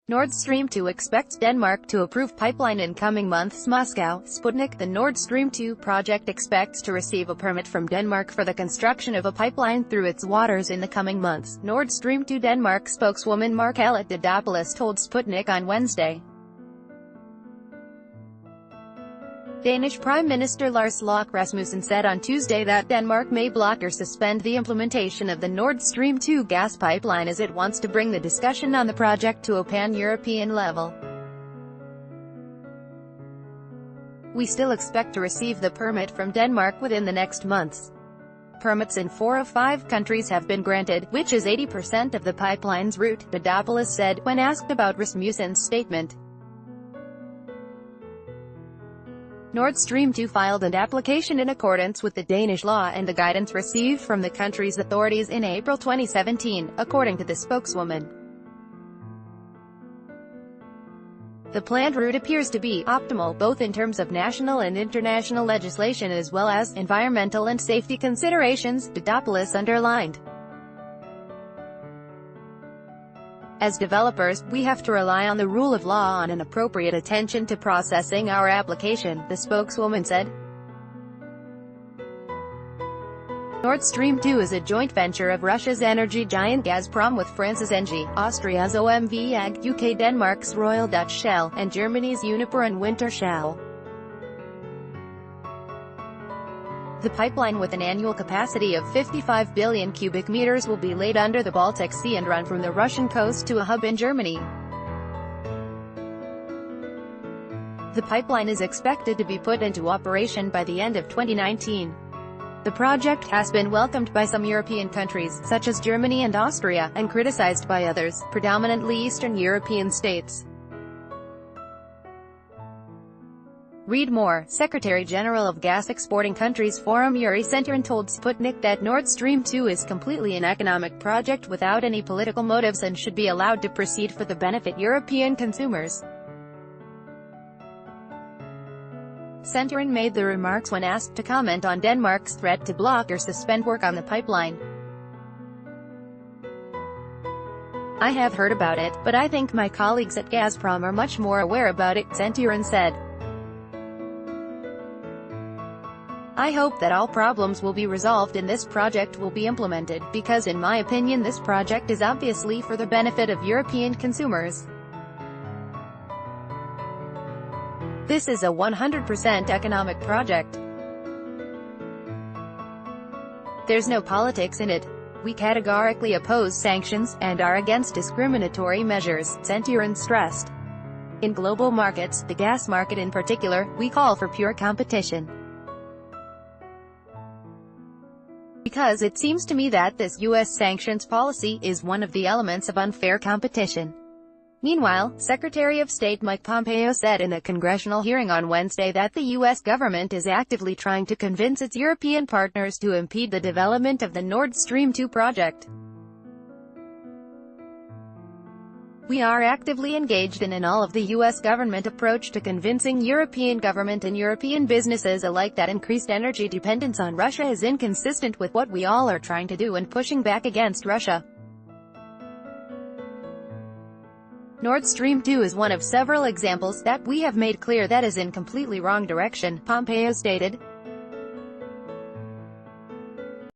Nord Stream 2 expects Denmark to approve pipeline in coming months. Moscow, Sputnik. The Nord Stream 2 project expects to receive a permit from Denmark for the construction of a pipeline through its waters in the coming months, Nord Stream 2 Denmark spokeswoman Margrethe Didopoulos told Sputnik on Wednesday. Danish Prime Minister Lars Løkke Rasmussen said on Tuesday that Denmark may block or suspend the implementation of the Nord Stream 2 gas pipeline as it wants to bring the discussion on the project to a pan-European level. We still expect to receive the permit from Denmark within the next months. Permits in 4 of 5 countries have been granted, which is 80% of the pipeline's route, Didopoulos said, when asked about Rasmussen's statement. Nord Stream 2 filed an application in accordance with the Danish law and the guidance received from the country's authorities in April 2017, according to the spokeswoman. The planned route appears to be optimal both in terms of national and international legislation as well as environmental and safety considerations, Didopoulos underlined. As developers, we have to rely on the rule of law and an appropriate attention to processing our application, the spokeswoman said. Nord Stream 2 is a joint venture of Russia's energy giant Gazprom with France's Engie, Austria's OMV AG, UK Denmark's Royal Dutch Shell, and Germany's Uniper and Wintershall. The pipeline, with an annual capacity of 55 billion cubic meters, will be laid under the Baltic Sea and run from the Russian coast to a hub in Germany. The pipeline is expected to be put into operation by the end of 2019. The project has been welcomed by some European countries, such as Germany and Austria, and criticized by others, predominantly Eastern European states. Read more. Secretary-General of Gas Exporting Countries Forum Yuri Senturin told Sputnik that Nord Stream 2 is completely an economic project without any political motives and should be allowed to proceed for the benefit European consumers. Senturin made the remarks when asked to comment on Denmark's threat to block or suspend work on the pipeline. I have heard about it, but I think my colleagues at Gazprom are much more aware about it, Senturin said. I hope that all problems will be resolved and this project will be implemented, because in my opinion this project is obviously for the benefit of European consumers. This is a 100% economic project. There's no politics in it. We categorically oppose sanctions, and are against discriminatory measures, Senturin stressed. In global markets, the gas market in particular, we call for pure competition. Because it seems to me that this U.S. sanctions policy is one of the elements of unfair competition. Meanwhile, Secretary of State Mike Pompeo said in a congressional hearing on Wednesday that the U.S. government is actively trying to convince its European partners to impede the development of the Nord Stream 2 project. We are actively engaged in all of the U.S. government approach to convincing European government and European businesses alike that increased energy dependence on Russia is inconsistent with what we all are trying to do and pushing back against Russia. Nord Stream 2 is one of several examples that we have made clear that is in completely wrong direction, Pompeo stated.